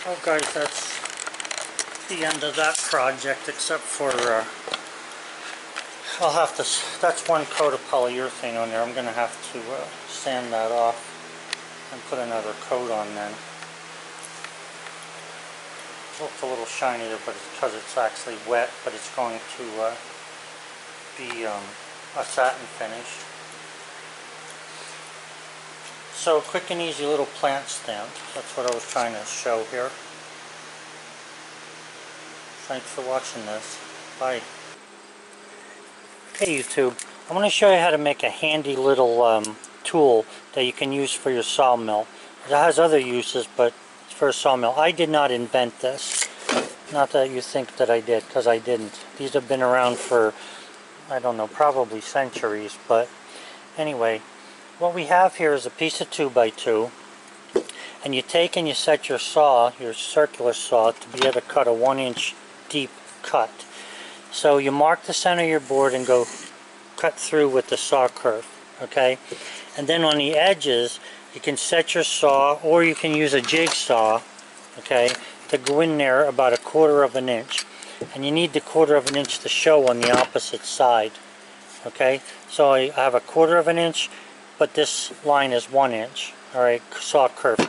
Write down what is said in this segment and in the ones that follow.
Well guys, that's the end of that project, except for I'll have to, that's one coat of polyurethane on there. I'm going to have to sand that off and put another coat on then. It looks a little shiny there, but it's because it's actually wet, but it's going to be a satin finish. So quick and easy little plant stamp. That's what I was trying to show here. Thanks for watching this. Bye. Hey YouTube, I'm going to show you how to make a handy little tool that you can use for your sawmill. It has other uses, but it's for a sawmill. I did not invent this. Not that you think that I did, because I didn't. These have been around for, I don't know, probably centuries. But anyway, what we have here is a piece of 2x2. And you take and you set your saw, your circular saw, to be able to cut a 1-inch deep cut. So you mark the center of your board and go cut through with the saw curve, okay? And then on the edges, you can set your saw, or you can use a jigsaw, okay, to go in there about 1/4 of an inch. And you need the 1/4 of an inch to show on the opposite side, okay? So I have 1/4 of an inch, but this line is 1 inch, all right, saw curve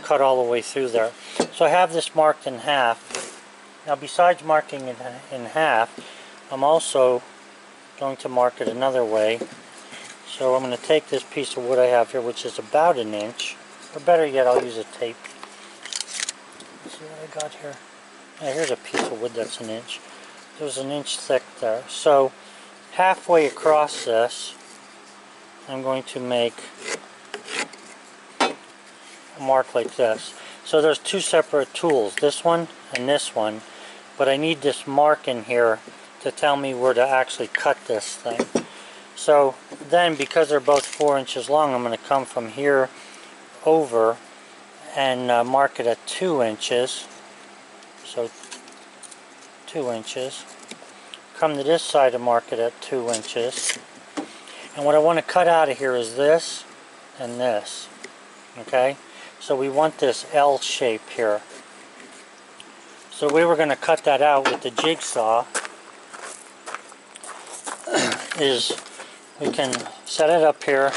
cut all the way through there. So I have this marked in half. Now besides marking it in half, I'm also going to mark it another way. So I'm going to take this piece of wood I have here, which is about 1 inch, or better yet, I'll use a tape. Let's see what I got here. Yeah, here's a piece of wood that's 1 inch. There's 1 inch thick there. So halfway across this, I'm going to make a mark like this. So there's two separate tools, this one and this one, but I need this mark in here to tell me where to actually cut this thing. So then, because they're both 4 inches long, I'm going to come from here over and mark it at 2 inches. So 2 inches. Come to this side and mark it at 2 inches. And what I want to cut out of here is this and this. Okay? So we want this L shape here. So the way we're going to cut that out with the jigsaw is we can set it up here. Oops,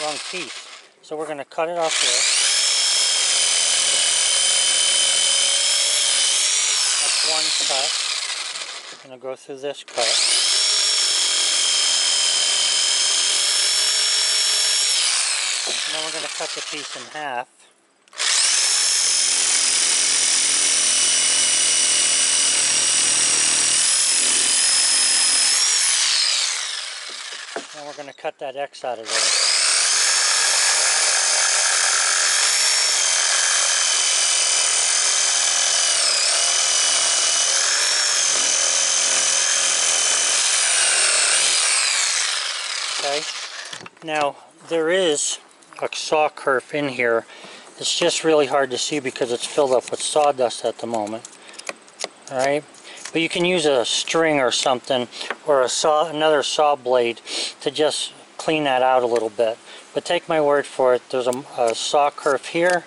wrong piece. So we're going to cut it off here. That's one cut. I'm going to go through this cut. And then we're going to cut the piece in half. And we're going to cut that X out of there. Okay. Now there is a saw kerf in here. It's just really hard to see because it's filled up with sawdust at the moment. Alright, but you can use a string or something, or another saw blade to just clean that out a little bit. But take my word for it, there's a saw kerf here,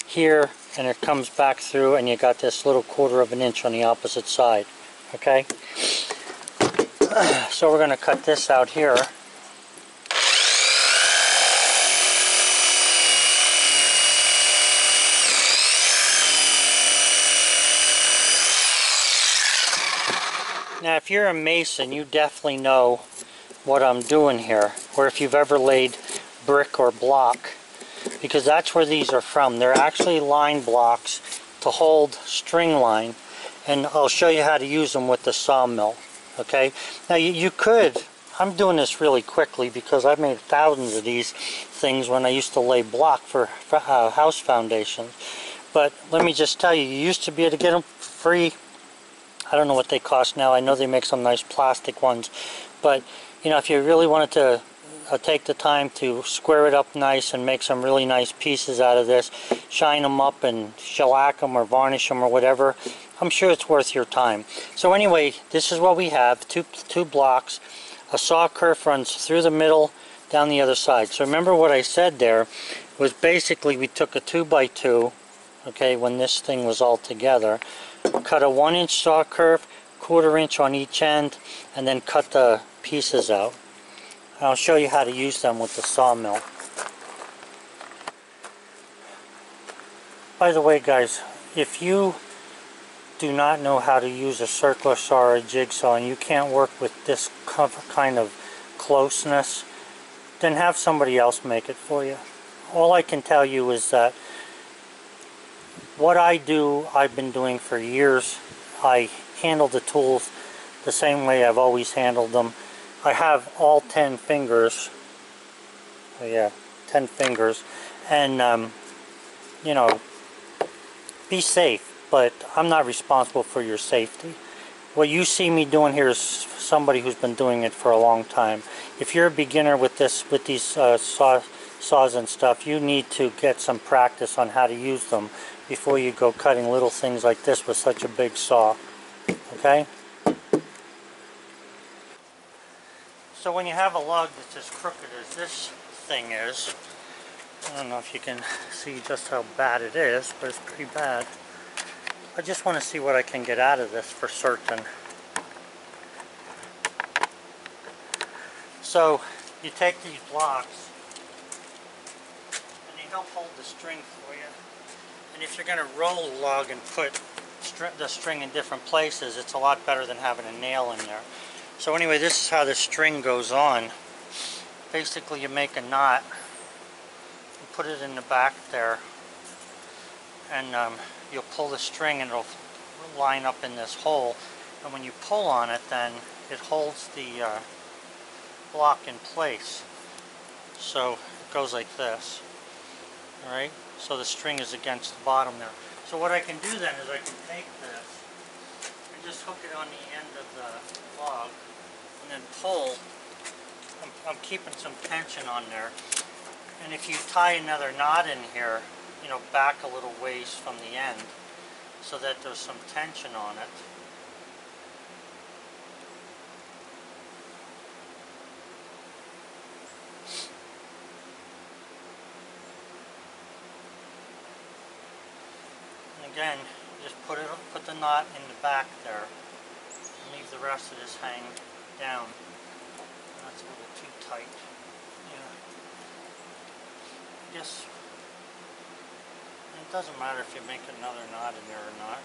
here, and it comes back through, and you got this little 1/4 of an inch on the opposite side. Okay, so we're going to cut this out here. Now if you're a mason, you definitely know what I'm doing here, or if you've ever laid brick or block, because that's where these are from. They're actually line blocks to hold string line, and I'll show you how to use them with the sawmill. Okay, now you could, I'm doing this really quickly because I've made thousands of these things when I used to lay block for house foundations, but let me just tell you, you used to be able to get them for free. I don't know what they cost now. I know they make some nice plastic ones, but you know, if you really wanted to take the time to square it up nice and make some really nice pieces out of this, shine them up and shellac them or varnish them or whatever, I'm sure it's worth your time. So anyway, this is what we have, two blocks. A saw kerf runs through the middle, down the other side. So remember what I said there, was basically we took a 2x2, okay, when this thing was all together, cut a 1-inch saw curve, 1/4 inch on each end, and then cut the pieces out. I'll show you how to use them with the sawmill. By the way, guys, if you do not know how to use a circular saw or a jigsaw and you can't work with this kind of closeness, then have somebody else make it for you. All I can tell you is that what I do, I've been doing for years. I handle the tools the same way I've always handled them. I have all 10 fingers. Yeah, 10 fingers. And, you know, be safe, but I'm not responsible for your safety. What you see me doing here is somebody who's been doing it for a long time. If you're a beginner with these saws and stuff, you need to get some practice on how to use them before you go cutting little things like this with such a big saw. Okay? So when you have a log that's as crooked as this thing is, I don't know if you can see just how bad it is, but it's pretty bad. I just want to see what I can get out of this for certain. So you take these blocks and they help hold the string for you. And if you're going to roll a log and put the string in different places, it's a lot better than having a nail in there. So anyway, this is how the string goes on. Basically, you make a knot, you put it in the back there, and you'll pull the string and it'll line up in this hole. And when you pull on it, then it holds the block in place. So it goes like this. Alright? So the string is against the bottom there. So what I can do then is I can take this and just hook it on the end of the log and then pull. I'm keeping some tension on there. And if you tie another knot in here, you know, back a little ways from the end so that there's some tension on it. And again, just put the knot in the back there and leave the rest of this hang down. That's a little too tight. Yeah. I guess it doesn't matter if you make another knot in there or not.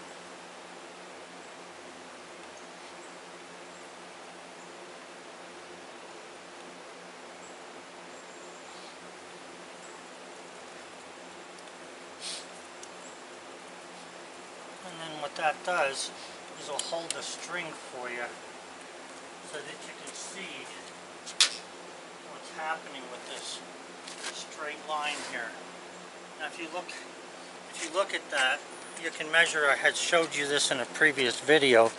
And then what that does is it'll hold the string for you so that you can see what's happening with this straight line here. Now if you look at that, you can measure. I had showed you this in a previous video.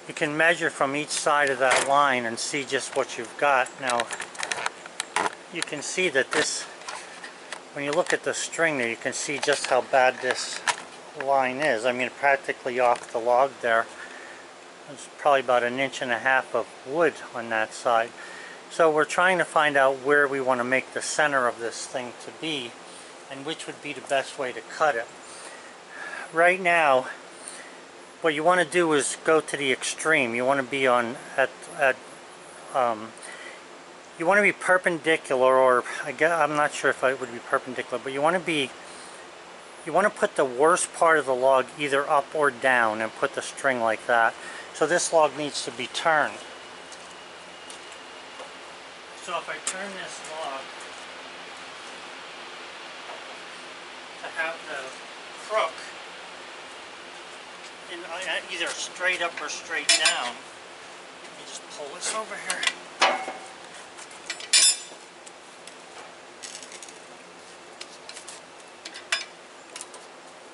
You can measure from each side of that line and see just what you've got. Now you can see that this, when you look at the string there, you can see just how bad this line is. I mean, practically off the log there. There's probably about 1.5 inches of wood on that side. So we're trying to find out where we want to make the center of this thing to be and which would be the best way to cut it. Right now, what you want to do is go to the extreme. You want to be on you want to be perpendicular, or I'm not sure if it would be perpendicular, but you want to put the worst part of the log either up or down and put the string like that. So this log needs to be turned. So if I turn this log to have the crook in either straight up or straight down, let me just pull this over here.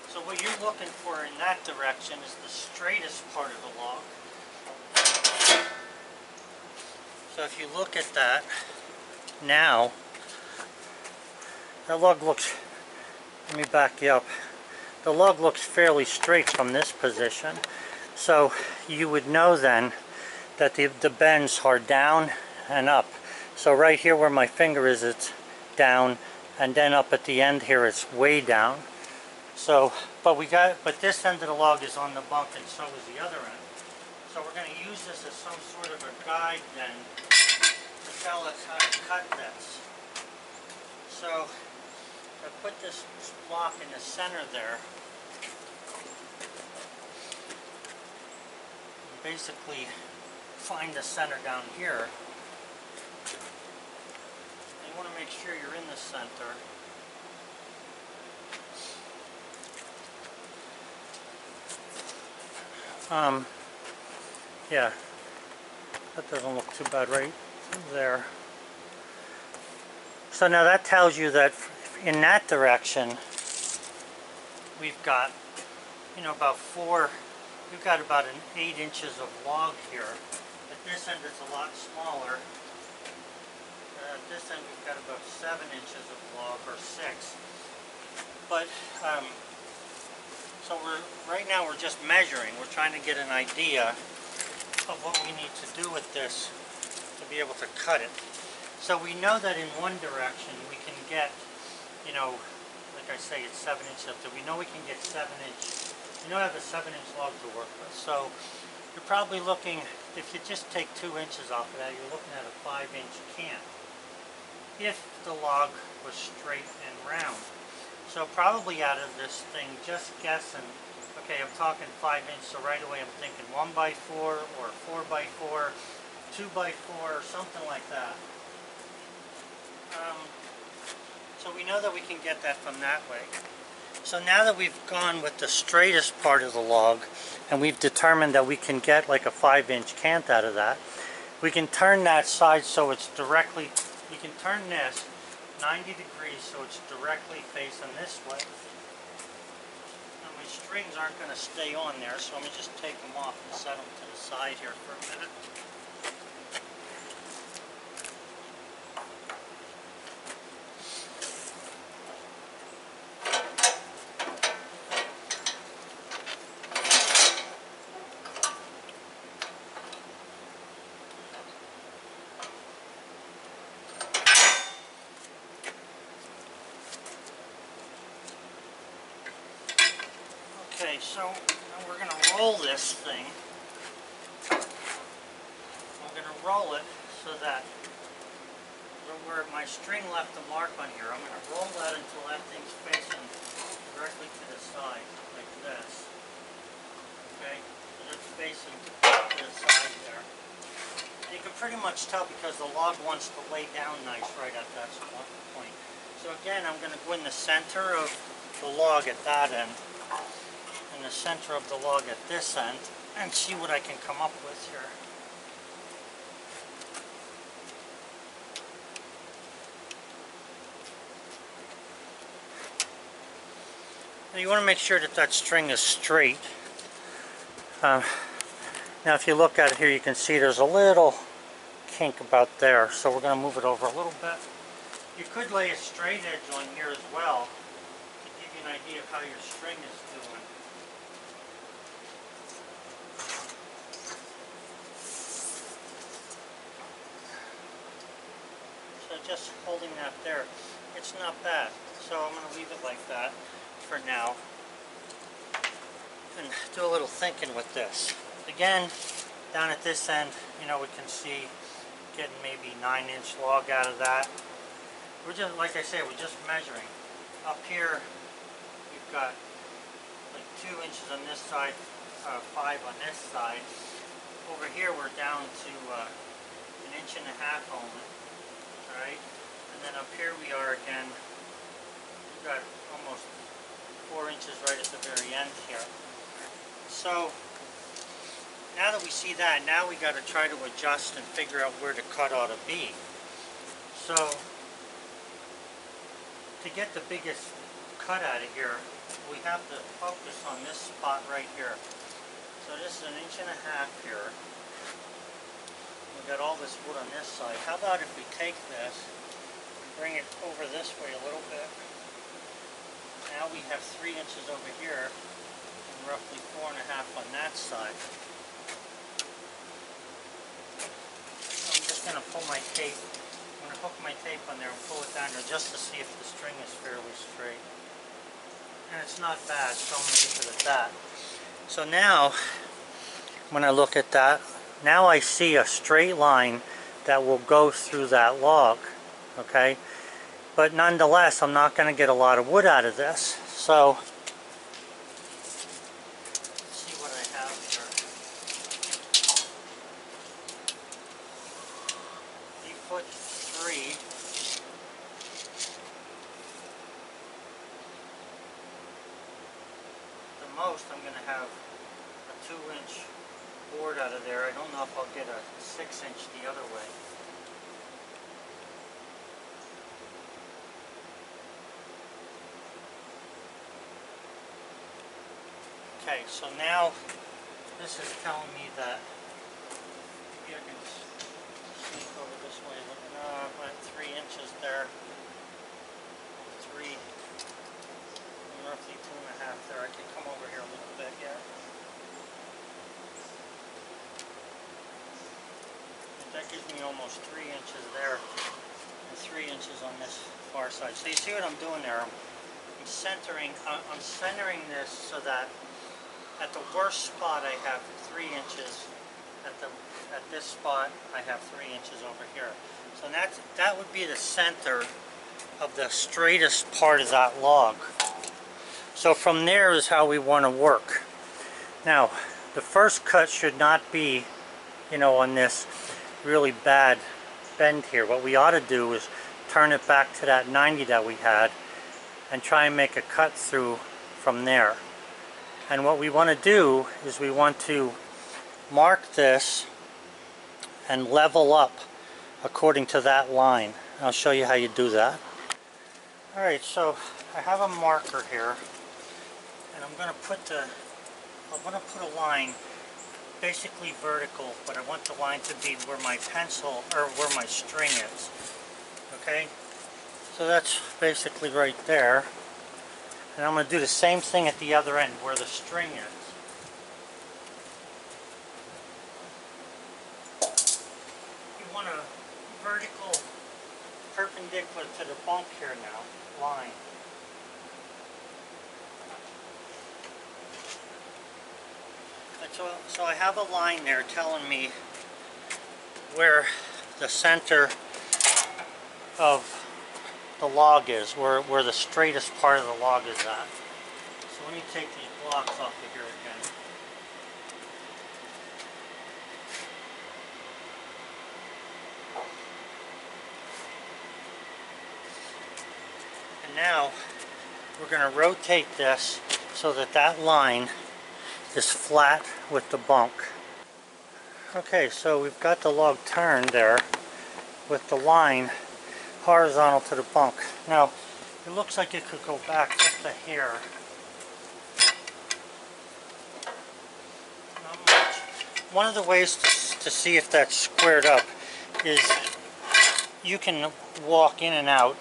So what you're looking for in that direction is the straightest part of the log. So if you look at that now, the log looks, let me back you up, the log looks fairly straight from this position. So you would know then that the bends are down and up. So right here where my finger is, it's down, and then up at the end here it's way down. So, but this end of the log is on the bunk and so is the other end. So we're going to use this as some sort of a guide then to tell us how to cut this. So I put this block in the center there. Basically find the center down here. You want to make sure you're in the center. Yeah, that doesn't look too bad right there. So now that tells you that in that direction we've got, you know, we've got about 8 inches of log here. At this end it's a lot smaller. At this end we've got about 7 inches of log, or 6. But so right now we're just measuring. We're trying to get an idea of what we need to do with this to be able to cut it. So we know that in one direction we can get, you know, like I say, it's 7 inches up there. We know we can get 7 inch. You know, I have a 7-inch log to work with. So you're probably looking, if you just take 2 inches off of that, you're looking at a 5-inch can. If the log was straight and round. So probably out of this thing, just guessing, okay, I'm talking 5 inch, so right away I'm thinking 1x4 or 4x4, 2x4, or something like that. So we know that we can get that from that way. So now that we've gone with the straightest part of the log, and we've determined that we can get like a 5-inch cant out of that, we can turn that side so it's directly, we can turn this 90 degrees so it's directly facing this way. Now my strings aren't going to stay on there, so let me just take them off and set them to the side here for a minute. Okay, so now we're going to roll this thing. I'm going to roll it so that where my string left a mark on here, I'm going to roll that until that thing's facing directly to the side, like this. Okay, so it's facing to the side there. And you can pretty much tell because the log wants to lay down nice right at that point. So again, I'm going to go in the center of the log at that end, in the center of the log at this end, and see what I can come up with here. Now you want to make sure that that string is straight. Now if you look at it here, you can see there's a little kink about there, so we're going to move it over a little bit. You could lay a straight edge on here as well to give you an idea of how your string is doing. Just holding that there, it's not bad. So I'm going to leave it like that for now and do a little thinking with this. Again, down at this end, you know, we can see getting maybe 9-inch log out of that. We're just, like I say, we're just measuring. Up here, we've got like 2 inches on this side, 5 on this side. Over here, we're down to 1.5 inches only. Right, and then up here we are again. We've got almost 4 inches right at the very end here. So now that we see that, now we got to try to adjust and figure out where the cut ought to be. So to get the biggest cut out of here, we have to focus on this spot right here. So this is 1.5 inches here. We've got all this wood on this side. How about if we take this and bring it over this way a little bit? Now we have 3 inches over here and roughly 4.5 on that side. I'm just going to pull my tape. I'm going to hook my tape on there and pull it down there just to see if the string and it's not bad, so I'm going to leave it at that. So now, when I look at that, now I see a straight line that will go through that log, okay? But nonetheless, I'm not going to get a lot of wood out of this. So, let's see what I have here. 8'3". The most I'm going to have a 2-inch board out of there. I don't know if I'll get a 6-inch the other way. Okay, so now this is telling me that, maybe I can sneak over this way. No, I'm at 3 inches there. 3, roughly 2.5 there. I can come over here a little bit, yeah. That gives me almost 3 inches there, and 3 inches on this far side. So you see what I'm doing there? I'm centering this so that at the worst spot I have 3 inches. At this spot I have 3 inches over here. So that would be the center of the straightest part of that log. So from there is how we want to work. Now, the first cut should not be, you know, on this really bad bend here. What we ought to do is turn it back to that 90 that we had and try and make a cut through from there. And what we want to do is we want to mark this and level up according to that line. I'll show you how you do that. Alright, so I have a marker here, and I'm going to put a line basically vertical, but I want the line to be where my pencil, or where my string is. Okay? So that's basically right there. And I'm going to do the same thing at the other end, where the string is. You want a vertical, perpendicular to the bunk here now, line. So I have a line there telling me where the center of the log is, where the straightest part of the log is at. So let me take these blocks off of here again. And now we're going to rotate this so that that line is flat with the bunk. Okay, so we've got the log turned there with the line horizontal to the bunk. Now, it looks like it could go back just to here. Not much. One of the ways to see if that's squared up is you can walk in and out,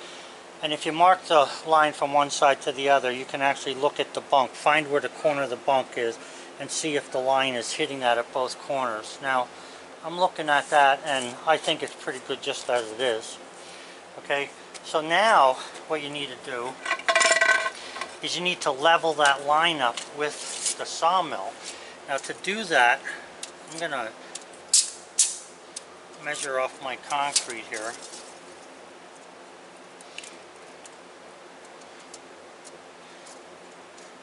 and if you mark the line from one side to the other, you can actually look at the bunk, find where the corner of the bunk is, and see if the line is hitting that at both corners. Now, I'm looking at that, and I think it's pretty good just as it is. Okay, so now what you need to do is you need to level that line up with the sawmill. Now, to do that, I'm going to measure off my concrete here.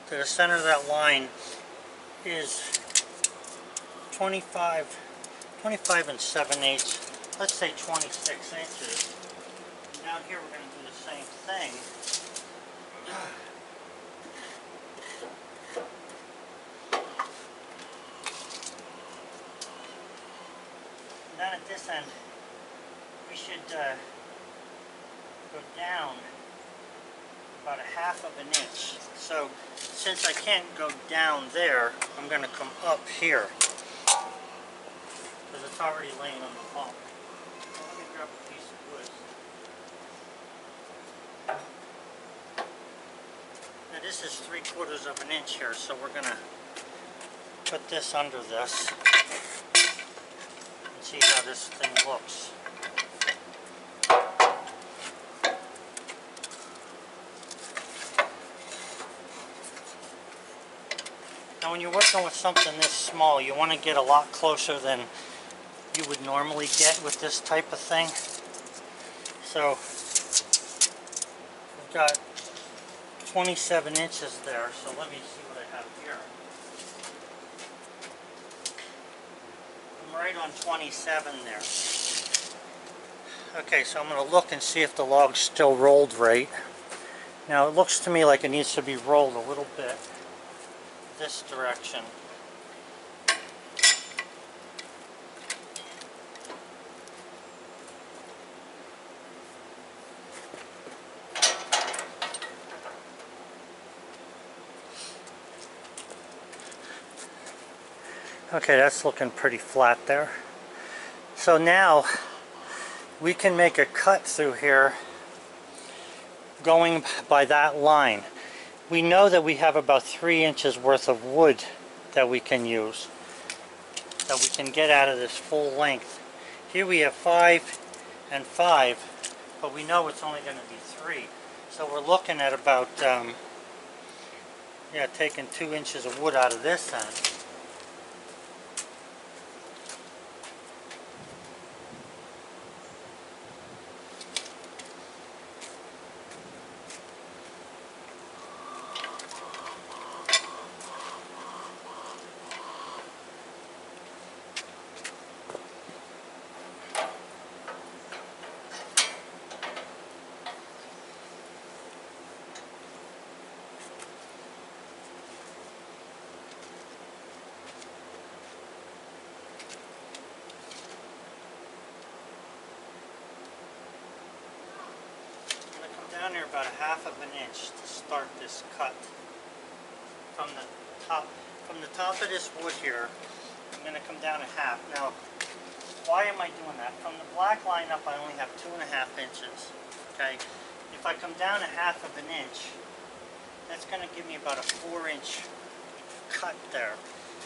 To the center of that line is 25 and 7/8, let's say 26 inches. And down here we're going to do the same thing. And then at this end, we should go down about 1/2 inch. So since I can't go down there, I'm going to come up here because it's already laying on the bunk. So let me grab a piece of wood. Now this is 3/4 inch here, so we're going to put this under this and see how this thing looks. Now when you're working with something this small, you want to get a lot closer than you would normally get with this type of thing. So we've got 27 inches there, so let me see what I have here. I'm right on 27 there. Okay, so I'm going to look and see if the log's still rolled right. Now it looks to me like it needs to be rolled a little bit this direction. Okay, that's looking pretty flat there. So now we can make a cut through here going by that line. We know that we have about 3 inches worth of wood that we can use, that we can get out of this full length. Here we have 5 and 5, but we know it's only going to be 3. So we're looking at about, taking 2 inches of wood out of this end. Down here about 1/2 of an inch to start this cut from the top of this wood here. I'm going to come down 1/2. Now, why am I doing that? From the black line up, I only have 2.5 inches. Okay, if I come down 1/2 of an inch, that's going to give me about a 4-inch cut there.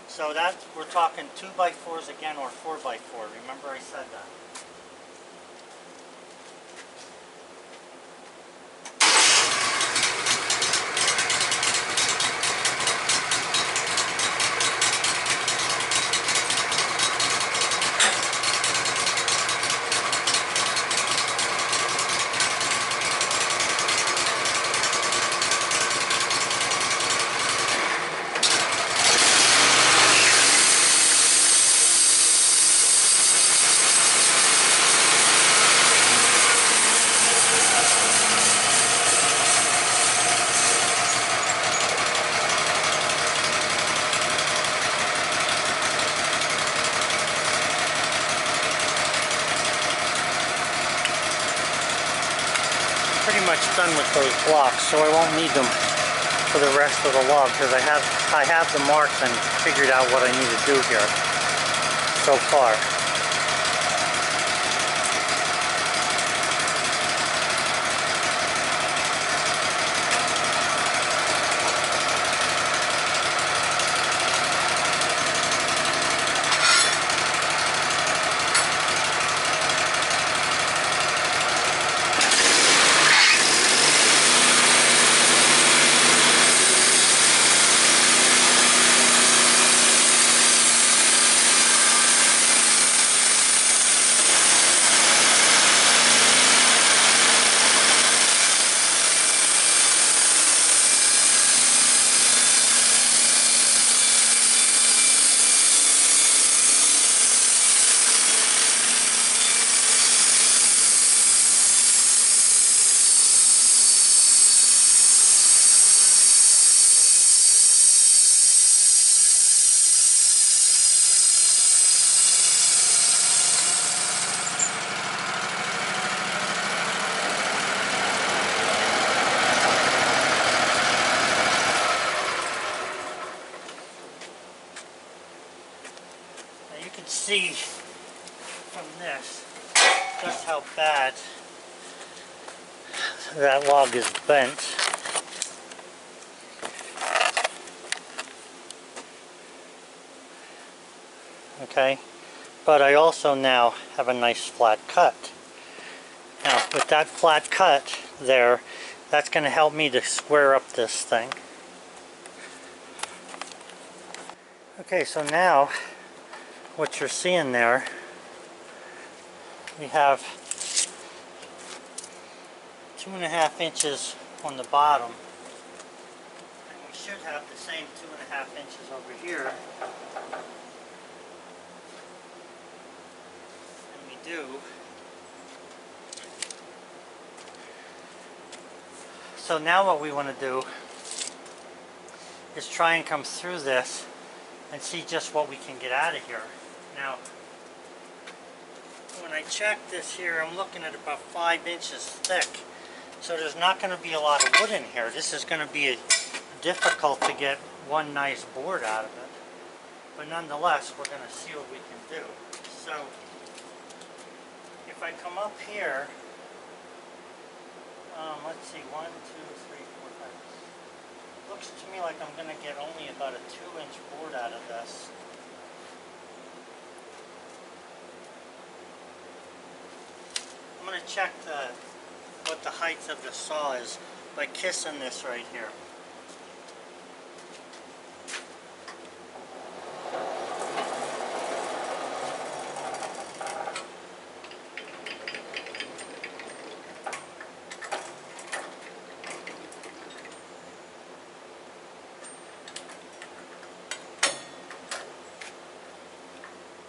So that we're talking 2x4s again, or 4x4. Remember I said that. Pretty much done with those blocks, so I won't need them for the rest of the log because I have the marks and figured out what I need to do here so far. See from this just how bad that log is bent. Okay, but I also now have a nice flat cut. Now with that flat cut there, that's going to help me to square up this thing. Okay, so now what you're seeing there, we have 2.5 inches on the bottom, and we should have the same 2.5 inches over here, and we do. So now what we want to do is try and come through this and see just what we can get out of here. Now, when I check this here, I'm looking at about 5 inches thick. So there's not going to be a lot of wood in here. This is going to be difficult to get one nice board out of it. But nonetheless, we're going to see what we can do. So, if I come up here, let's see, 1, 2, 3, 4, 5. Looks to me like I'm going to get only about a 2-inch board out of this. I'm going to check what the height of the saw is by kissing this right here.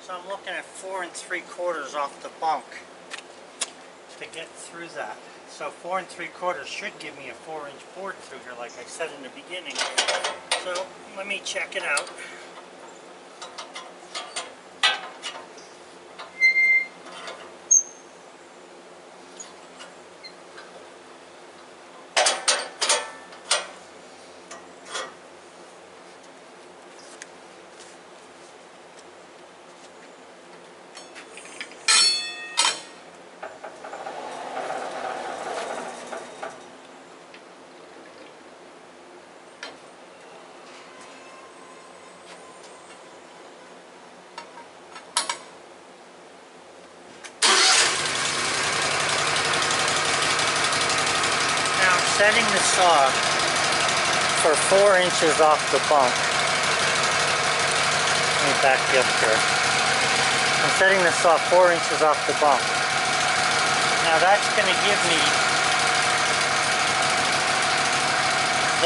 So I'm looking at 4 3/4 off the bunk to get through that. So 4 3/4 should give me a 4-inch board through here, like I said in the beginning. So let me check it out. Setting the saw for 4 inches off the bunk. Let me back you up here. I'm setting the saw 4 inches off the bunk. Now that's going to give me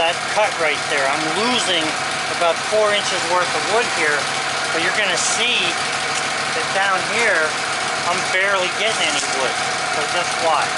that cut right there. I'm losing about 4 inches worth of wood here, but you're going to see that down here I'm barely getting any wood. So just watch.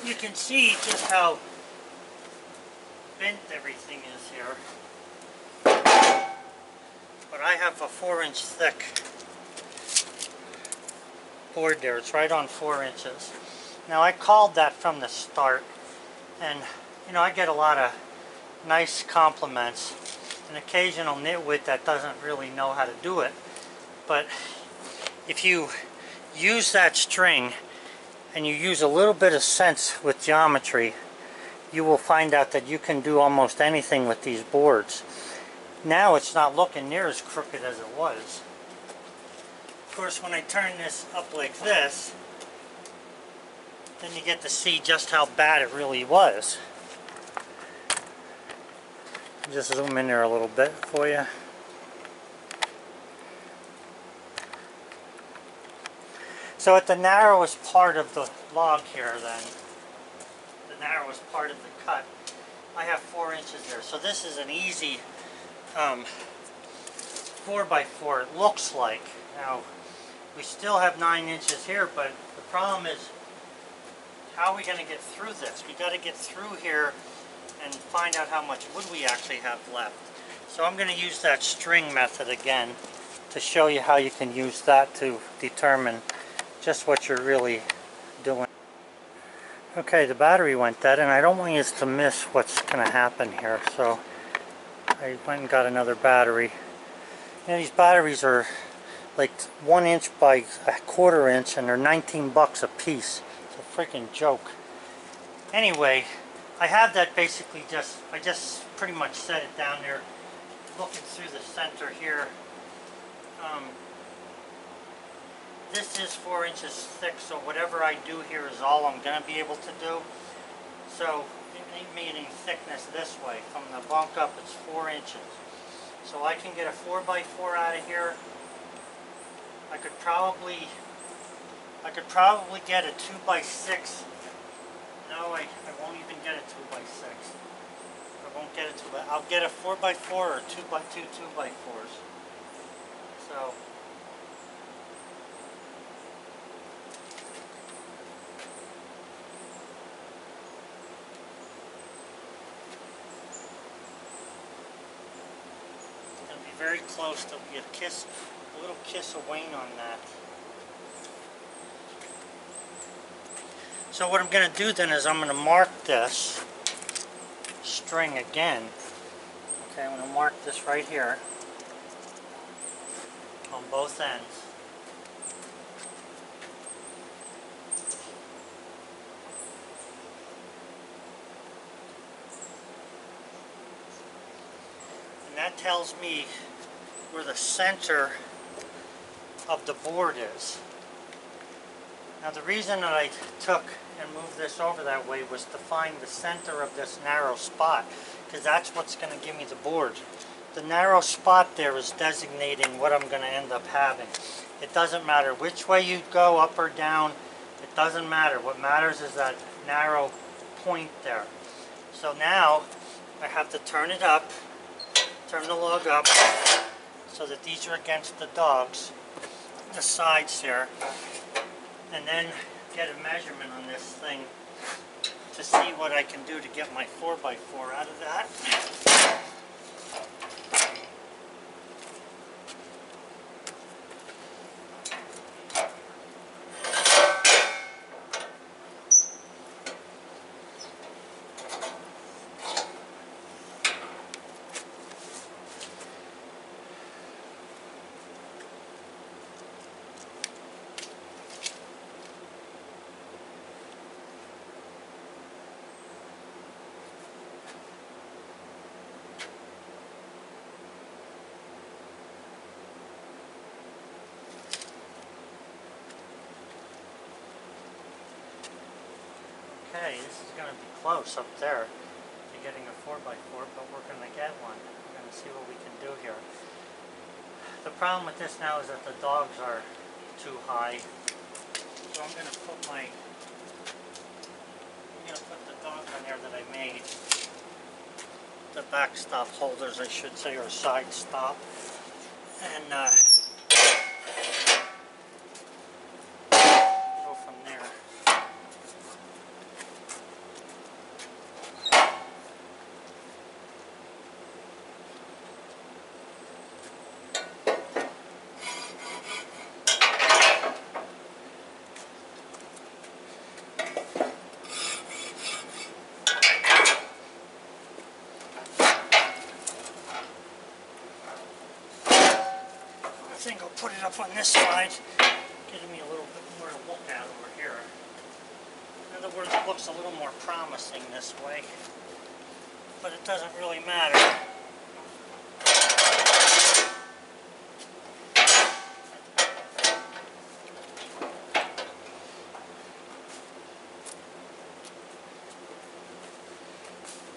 You can see just how bent everything is here. But I have a 4-inch thick board there. It's right on 4 inches. Now I called that from the start, and you know, I get a lot of nice compliments. An occasional nitwit that doesn't really know how to do it. But if you use that string and you use a little bit of sense with geometry, you will find out that you can do almost anything with these boards. Now it's not looking near as crooked as it was. Of course, when I turn this up like this, then you get to see just how bad it really was. Just zoom in there a little bit for you. So at the narrowest part of the log here then, the narrowest part of the cut, I have 4 inches there. So this is an easy 4x4, it looks like. Now, we still have 9 inches here, but the problem is, how are we going to get through this? We got to get through here and find out how much wood we actually have left. So I'm going to use that string method again to show you how you can use that to determine just what you're really doing. Okay, the battery went dead, and I don't want you to miss what's going to happen here, so I went and got another battery. You know, these batteries are like 1 inch by a 1/4 inch, and they're 19 bucks a piece. It's a freaking joke. Anyway, I have that basically I just pretty much set it down there, looking through the center here. This is 4 inches thick, so whatever I do here is all I'm going to be able to do. So, meaning thickness this way, from the bunk up it's 4 inches. So I can get a 4x4 out of here. I could probably get a 2x6. No, I won't even get a 2x6. I won't get a 2x. I'll get a 4x4 or 2x2 2x4s. So. Very close. There'll be a little kiss of Wayne on that. So what I'm going to do then is I'm going to mark this string again. Okay, I'm going to mark this right here on both ends. And that tells me where the center of the board is. Now the reason that I took and moved this over that way was to find the center of this narrow spot, because that's what's going to give me the board. The narrow spot there is designating what I'm going to end up having. It doesn't matter which way you go, up or down, it doesn't matter. What matters is that narrow point there. So now I have to turn it up, turn the lug up, so that these are against the dogs, the sides here, and then get a measurement on this thing to see what I can do to get my 4x4 out of that. Okay, this is going to be close up there to getting a 4x4, but we're going to get one. We're going to see what we can do here. The problem with this now is that the dogs are too high. So I'm going to put the dogs on there that I made. The backstop holders, I should say, or side stop. And go from there. I think I'll put it up on this side, giving me a little bit more to look at over here. In other words, it looks a little more promising this way, but it doesn't really matter.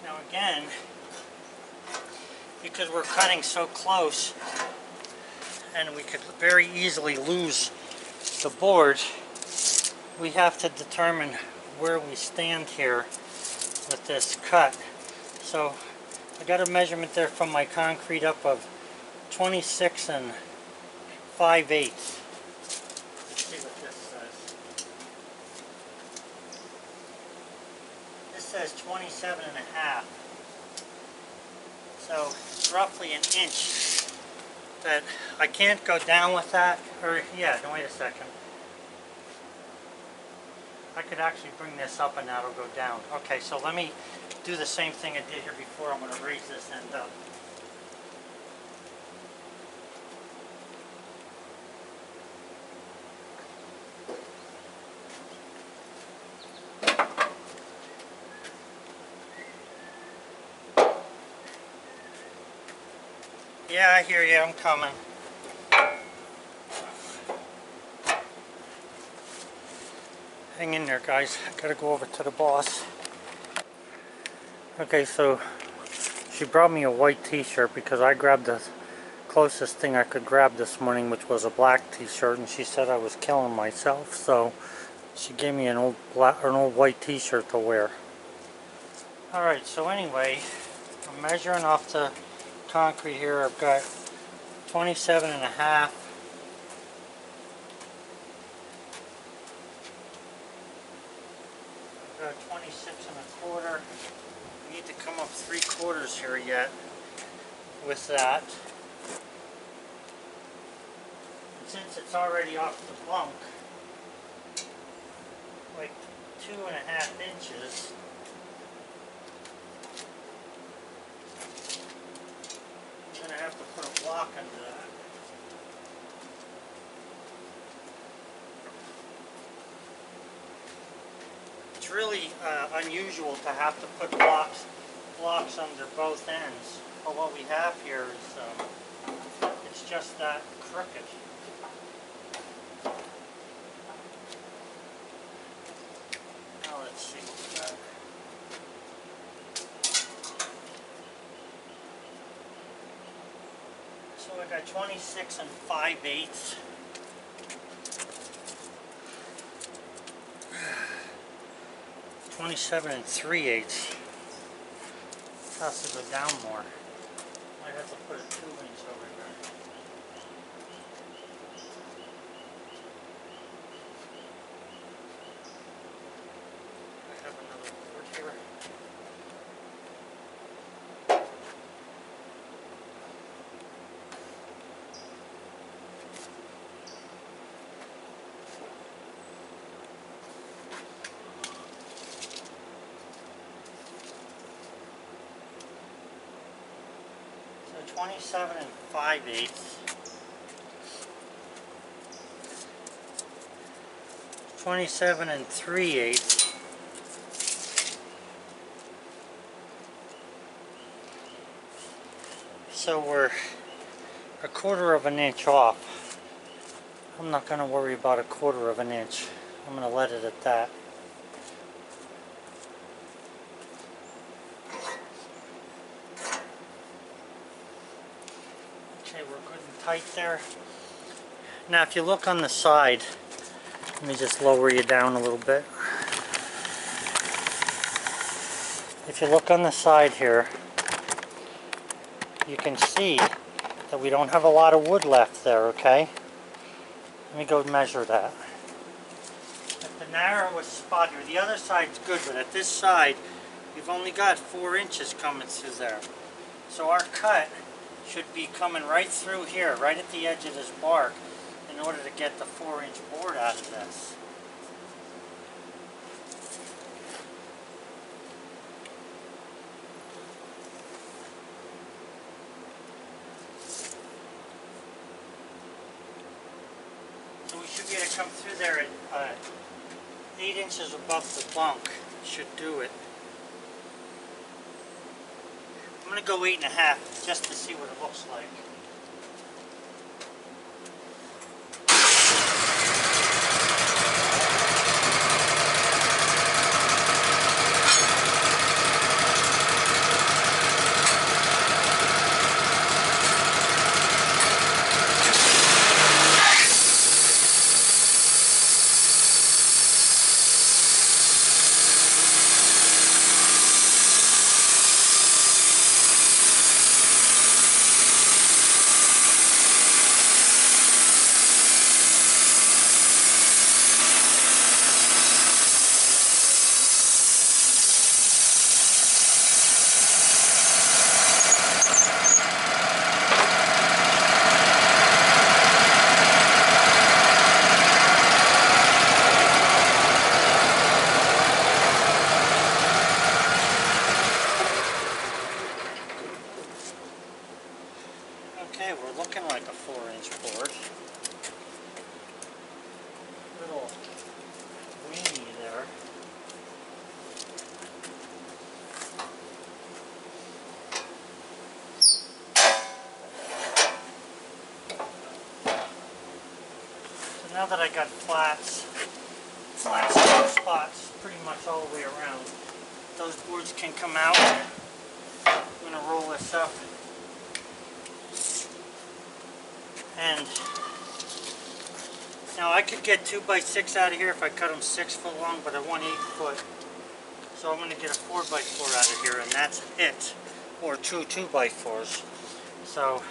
Now again, because we're cutting so close, and we could very easily lose the board, we have to determine where we stand here with this cut. So I got a measurement there from my concrete up of 26 5/8. Let's see what this says. This says 27 1/2. So it's roughly an inch. That I can't go down with that, or yeah, no, wait a second. I could actually bring this up and that'll go down. Okay, so let me do the same thing I did here before. I'm going to raise this end up. Yeah, I hear you. I'm coming. Hang in there, guys. I gotta go over to the boss. Okay, so she brought me a white t-shirt because I grabbed the closest thing I could grab this morning, which was a black t-shirt, and she said I was killing myself, so she gave me an old white t-shirt to wear. Alright, so anyway, I'm measuring off the concrete here. I've got 27 and a half. I've got 26 and a quarter. I need to come up 3/4 here yet with that. And since it's already off the bunk, like 2.5 inches, I'm going to have to put a block under that. It's really unusual to have to put blocks under both ends, but what we have here is it's just that crooked. Now let's see what we got. So I got 26 and 5/8. $27 and 3/8. Has to go down more. Might have to put a 2-inch over here. I have another board here. So 27 and 5/8. 27 and 3/8. So we're 1/4 inch off. I'm not going to worry about 1/4 inch. I'm going to let it at that. Okay, we're good and tight there. Now if you look on the side, let me just lower you down a little bit. If you look on the side here, you can see that we don't have a lot of wood left there, okay? Let me go measure that. At the narrowest spot here, the other side's good, but at this side, we've only got 4 inches coming through there. So our cut should be coming right through here, right at the edge of this bark, in order to get the 4-inch board out of this. So we should be able to come through there at 8 inches above the bunk. Should do it. I'm going to go 8.5 just to see what it looks like. now that I got flat spots pretty much all the way around, those boards can come out. I'm going to roll this up. And now I could get 2x6 out of here if I cut them 6 foot long, but I want 8 foot. So I'm going to get a 4x4 out of here, and that's it. Or 2 2x4s. So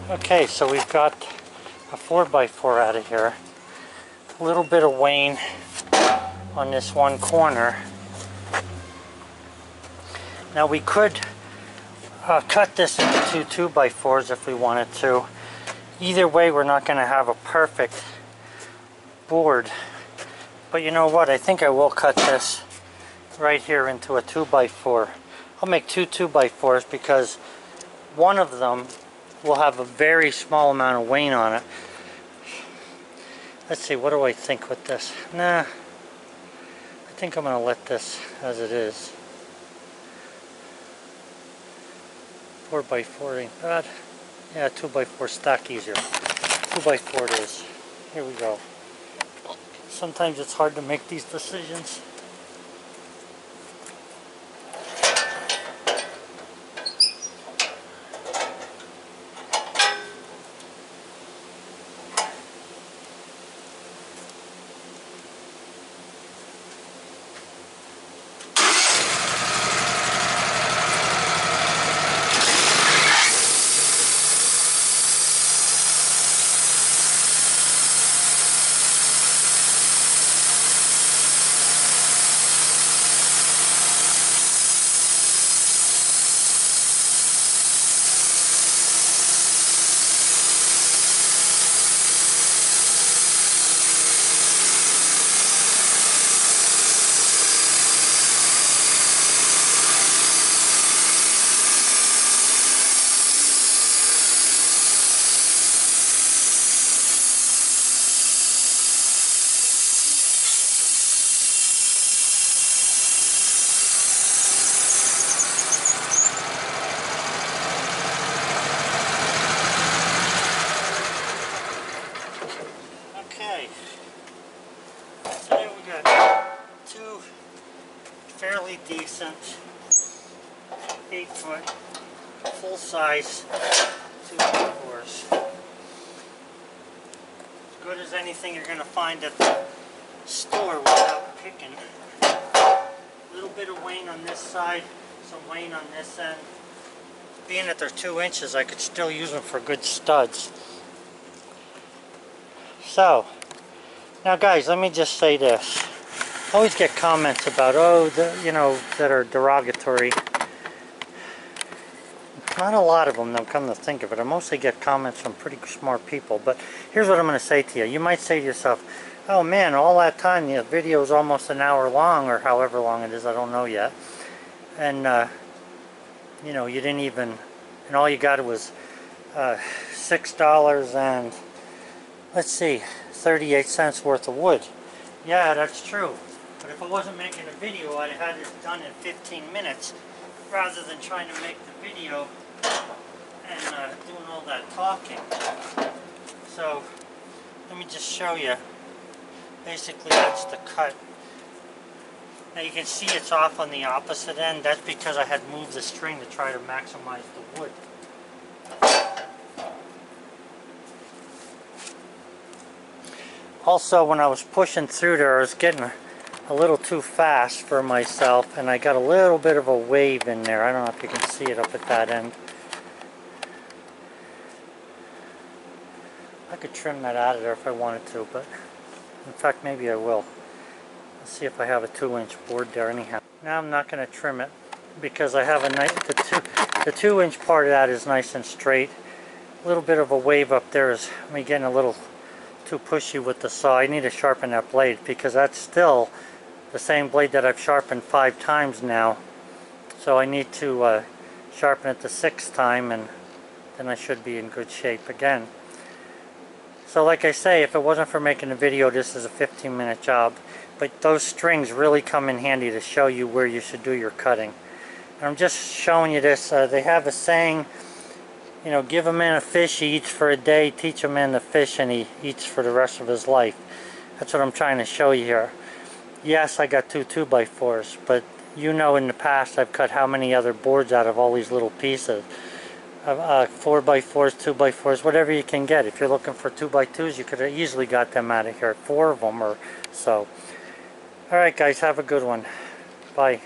okay, so we've got a 4x4 out of here. A little bit of wane on this one corner. Now we could cut this into 2 2x4s if we wanted to. Either way, we're not going to have a perfect board. But you know what? I think I will cut this right here into a 2x4. I'll make 2 2x4s because one of them will have a very small amount of wane on it. Let's see, what do I think with this? Nah, I think I'm going to let this as it is. 4x4 ain't bad. Yeah, 2x4 stack easier. 2x4 it is. Here we go. Sometimes it's hard to make these decisions. Fairly decent 8-foot full size 2x4s. As good as anything you're going to find at the store without picking. A little bit of wane on this side, some wane on this end. Being that they're 2 inches, I could still use them for good studs. So, now guys, let me just say this. I always get comments about, oh, you know, that are derogatory. Not a lot of them, though, come to think of it. I mostly get comments from pretty smart people. But here's what I'm going to say to you. You might say to yourself, oh man, all that time, the video is almost an hour long, or however long it is, I don't know yet. And, you know, you didn't even, and all you got was $6 and, let's see, 38 cents worth of wood. Yeah, that's true. But if I wasn't making a video, I'd have had it done in 15 minutes rather than trying to make the video and doing all that talking. So, let me just show you. Basically, that's the cut. Now you can see it's off on the opposite end. That's because I had moved the string to try to maximize the wood. Also, when I was pushing through there, I was getting a little too fast for myself, and I got a little bit of a wave in there. I don't know if you can see it up at that end. I could trim that out of there if I wanted to, but in fact maybe I will. Let's see if I have a 2-inch board there anyhow. Now I'm not going to trim it because I have a nice, the 2-inch part of that is nice and straight. A little bit of a wave up there is me getting a little too pushy with the saw. I need to sharpen that blade because that's still the same blade that I've sharpened 5 times now. So I need to sharpen it the 6th time, and then I should be in good shape again. So like I say, if it wasn't for making a video, this is a 15-minute job. But those strings really come in handy to show you where you should do your cutting. And I'm just showing you this. They have a saying, you know, give a man a fish, he eats for a day. Teach a man to fish, and he eats for the rest of his life. That's what I'm trying to show you here. Yes, I got 2 2x4s, but you know in the past I've cut how many other boards out of all these little pieces. 4x4s, 2x4s, whatever you can get. If you're looking for 2x2s, you could have easily got them out of here. 4 of them or so. Alright guys, have a good one. Bye.